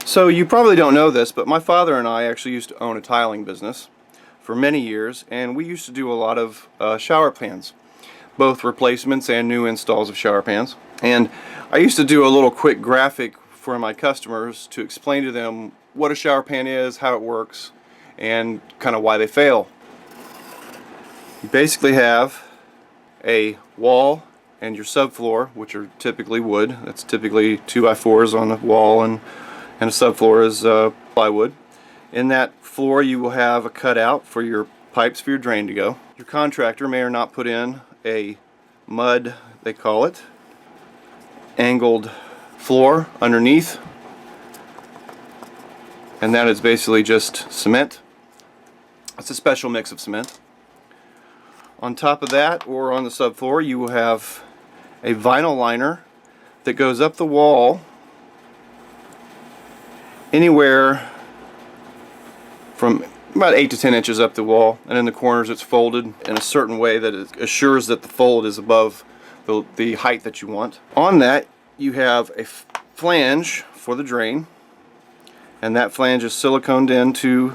So you probably don't know this, but my father and I actually used to own a tiling business for many years, and we used to do a lot of shower pans, both replacements and new installs of shower pans. And I used to do a little quick graphic for my customers to explain to them what a shower pan is, how it works, and kind of why they fail. You basically have a wall and your subfloor, which are typically wood. That's typically 2x4s on the wall, and a subfloor is plywood. In that floor you will have a cutout for your pipes for your drain to go. Your contractor may or not put in a mud, they call it, angled floor underneath, and that is basically just cement. It's a special mix of cement. On top of that, or on the subfloor, you will have a vinyl liner that goes up the wall anywhere from about 8 to 10 inches up the wall, and in the corners it's folded in a certain way that it assures that the fold is above the height that you want. On that you have a flange for the drain, and that flange is siliconed onto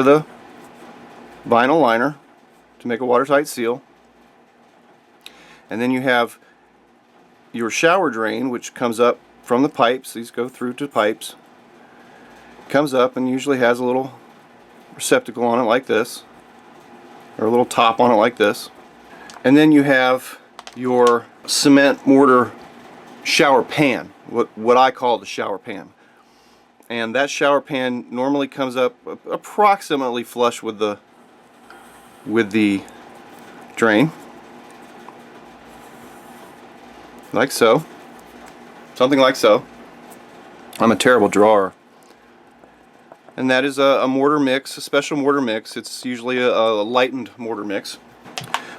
the vinyl liner to make a watertight seal. And then you have your shower drain, which comes up from the pipes. These go through to pipes. Comes up and usually has a little receptacle on it like this, or a little top on it like this. And then you have your cement mortar shower pan, what I call the shower pan. And that shower pan normally comes up approximately flush with the drain, like so, something like so. I'm a terrible drawer. And that is a mortar mix, a special mortar mix. It's usually a lightened mortar mix,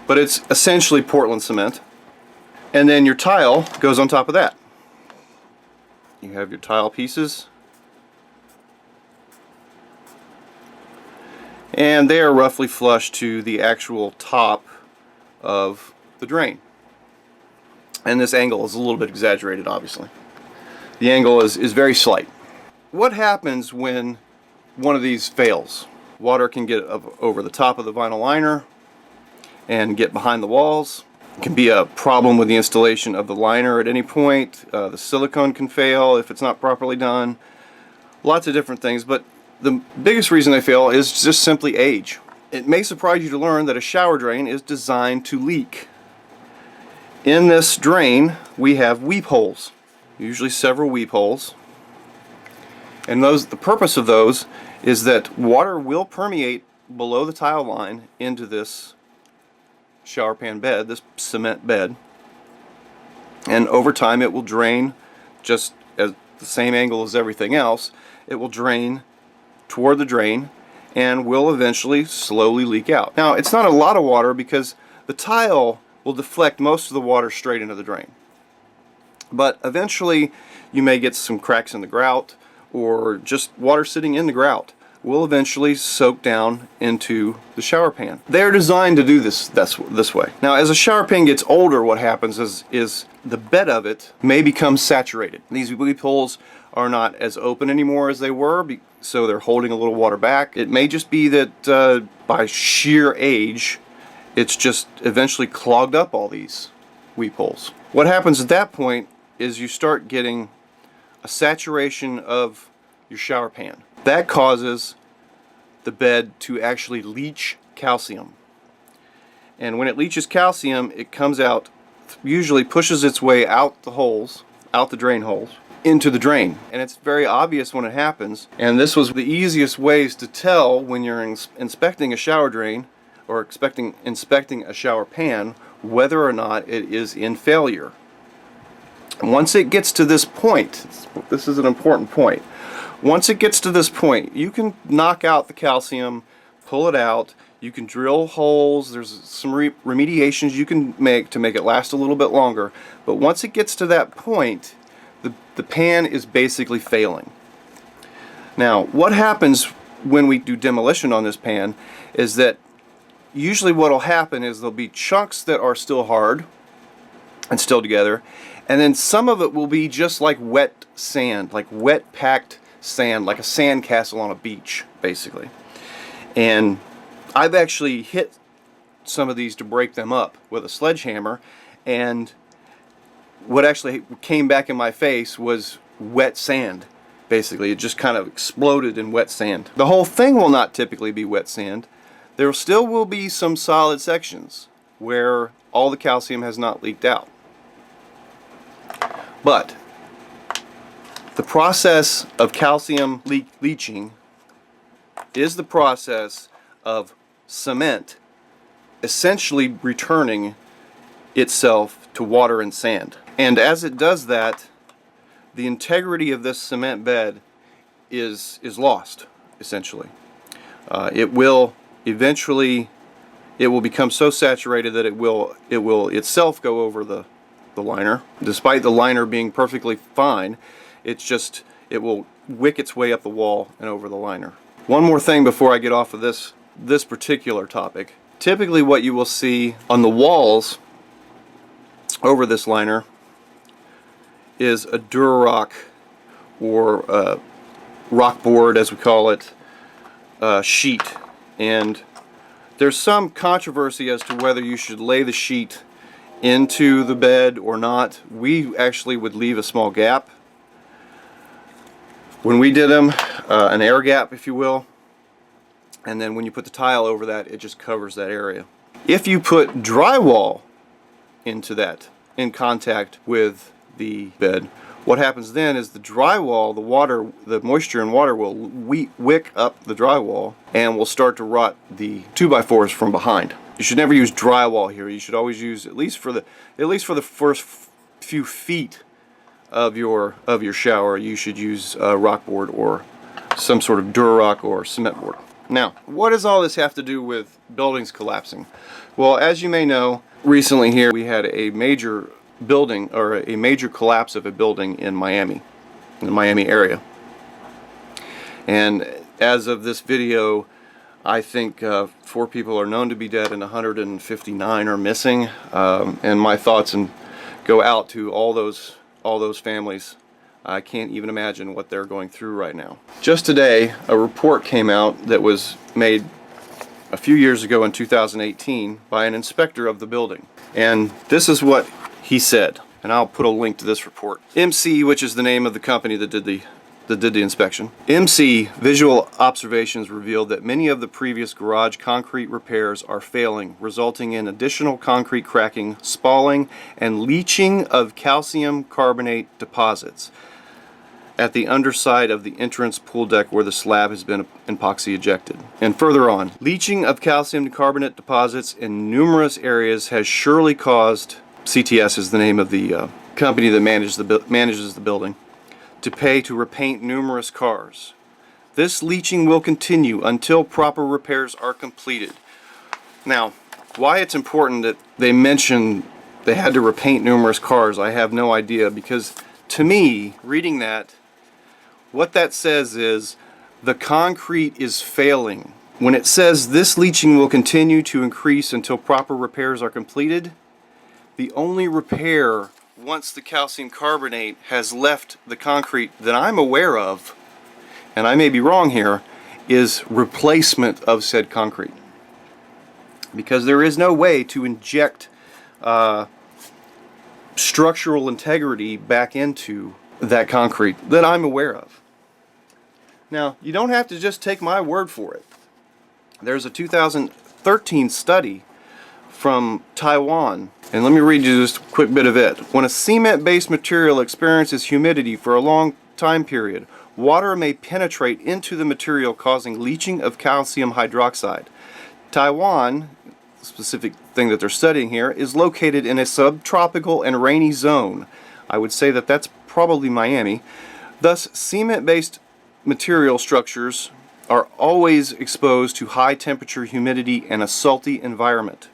but it's essentially Portland cement. And then your tile goes on top of that. You have your tile pieces, and they are roughly flush to the actual top of the drain. And this angle is a little bit exaggerated, obviously. The angle is very slight. What happens when one of these fails? Water can get over the top of the vinyl liner and get behind the walls. It can be a problem with the installation of the liner at any point. The silicone can fail if it's not properly done. Lots of different things, but the biggest reason they fail is just simply age. It may surprise you to learn that a shower drain is designed to leak. In this drain we have weep holes, usually several weep holes. And the purpose of those is that water will permeate below the tile line into this shower pan bed, this cement bed, and over time it will drain just at the same angle as everything else. It will drain toward the drain and will eventually slowly leak out. Now, it's not a lot of water because the tile will deflect most of the water straight into the drain, but eventually you may get some cracks in the grout, or just water sitting in the grout will eventually soak down into the shower pan. They're designed to do this way. Now, as a shower pan gets older, what happens is the bed of it may become saturated. These weep holes are not as open anymore as they were, so they're holding a little water back. It may just be that by sheer age, it's just eventually clogged up all these weep holes. What happens at that point is you start getting a saturation of your shower pan. That causes the bed to actually leach calcium. And when it leaches calcium, it comes out, usually pushes its way out the holes, out the drain holes, into the drain. And it's very obvious when it happens. And this was the easiest ways to tell when you're inspecting a shower drain or inspecting a shower pan whether or not it is in failure. Once it gets to this point, this is an important point. Once it gets to this point, you can knock out the calcium, pull it out, you can drill holes, there's some remediations you can make to make it last a little bit longer, but once it gets to that point, the pan is basically failing. Now, what happens when we do demolition on this pan is that usually what will happen is there'll be chunks that are still hard and still together, And then some of it will be just like wet sand, like wet packed sand, like a sand castle on a beach, basically. And I've actually hit some of these to break them up with a sledgehammer, and what actually came back in my face was wet sand. Basically, it just kind of exploded in wet sand. The whole thing will not typically be wet sand. There still will be some solid sections where all the calcium has not leaked out. But the process of calcium leaching is the process of cement essentially returning itself to water and sand. And as it does that, the integrity of this cement bed is lost, essentially. It will eventually, it will become so saturated that it will itself go over the liner. Despite the liner being perfectly fine, it will wick its way up the wall and over the liner. One more thing before I get off of this particular topic. Typically what you will see on the walls over this liner is a Durarock, or rock board as we call it, sheet. And there's some controversy as to whether you should lay the sheet into the bed or not. We actually would leave a small gap when we did them, an air gap if you will, and then when you put the tile over that, it just covers that area. If you put drywall into that in contact with the bed, what happens then is the drywall, the moisture and water will wick up the drywall and will start to rot the 2x4s from behind. You should never use drywall here. You should always use, at least for the first few feet of your shower, you should use rock board or some sort of Durarock or cement board. Now, what does all this have to do with buildings collapsing? Well, as you may know, recently here we had a major building, or a major collapse of a building in Miami, in the Miami area. And as of this video, I think 4 people are known to be dead and 159 are missing. And my thoughts go out to all those families. I can't even imagine what they're going through right now. Just today, a report came out that was made a few years ago in 2018 by an inspector of the building. And this is what he said, and I'll put a link to this report. MC, which is the name of the company that did the inspection. MC visual observations revealed that many of the previous garage concrete repairs are failing, resulting in additional concrete cracking, spalling, and leaching of calcium carbonate deposits at the underside of the entrance pool deck where the slab has been epoxy ejected. And further on, leaching of calcium carbonate deposits in numerous areas has surely caused, CTS is the name of the company that manages the building, to pay to repaint numerous cars. This leaching will continue until proper repairs are completed. Now, why it's important that they mention they had to repaint numerous cars, I have no idea, because to me, reading that, what that says is the concrete is failing. When it says this leaching will continue to increase until proper repairs are completed, the only repair once the calcium carbonate has left the concrete that I'm aware of, and I may be wrong here, is replacement of said concrete. Because there is no way to inject structural integrity back into that concrete that I'm aware of. Now, you don't have to just take my word for it. There's a 2013 study from Taiwan, and let me read you just a quick bit of it. When a cement-based material experiences humidity for a long time period, water may penetrate into the material, causing leaching of calcium hydroxide. Taiwan, the specific thing that they're studying here, is located in a subtropical and rainy zone. I would say that that's probably Miami. Thus, cement-based material structures are always exposed to high temperature, humidity, and a salty environment.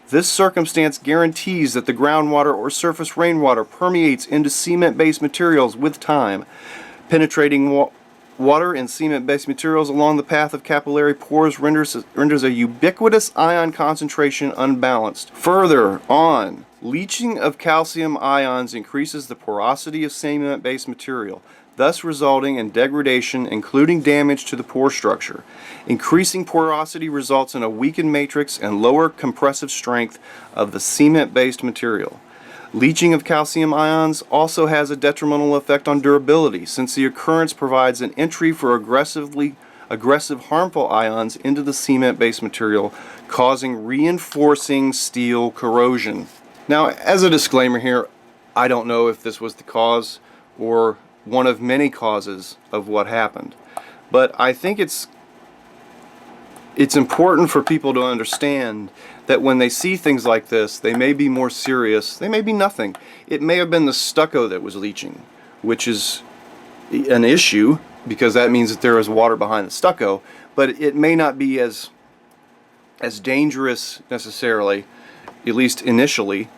This circumstance guarantees that the groundwater or surface rainwater permeates into cement-based materials with time, penetrating water and cement-based materials along the path of capillary pores renders a ubiquitous ion concentration unbalanced. Further on, leaching of calcium ions increases the porosity of cement-based material, thus resulting in degradation, including damage to the pore structure. Increasing porosity results in a weakened matrix and lower compressive strength of the cement-based material. Leaching of calcium ions also has a detrimental effect on durability, since the occurrence provides an entry for aggressive harmful ions into the cement-based material, causing reinforcing steel corrosion. Now, as a disclaimer here, I don't know if this was the cause or one of many causes of what happened, but I think it's important for people to understand that when they see things like this, they may be more serious, they may be nothing. It may have been the stucco that was leaching, which is an issue because that means that there is water behind the stucco, but it may not be as dangerous necessarily, at least initially,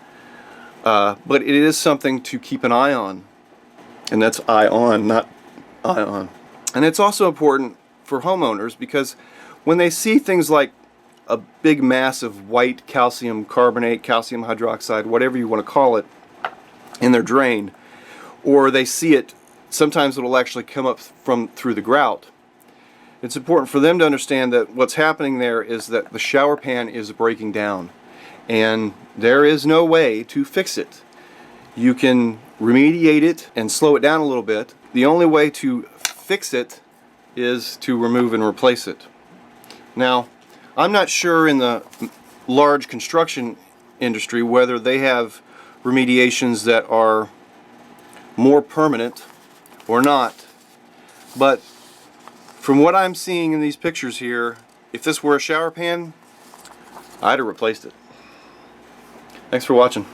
but it is something to keep an eye on. And that's eye on, not ion. And it's also important for homeowners because when they see things like a big mass of white calcium carbonate, calcium hydroxide, whatever you want to call it, in their drain, or they see it, sometimes it'll actually come up through the grout. It's important for them to understand that what's happening there is that the shower pan is breaking down, and there is no way to fix it. You can remediate it and slow it down a little bit. The only way to fix it is to remove and replace it. Now, I'm not sure in the large construction industry whether they have remediations that are more permanent or not, but from what I'm seeing in these pictures here, if this were a shower pan, I'd have replaced it. Thanks for watching.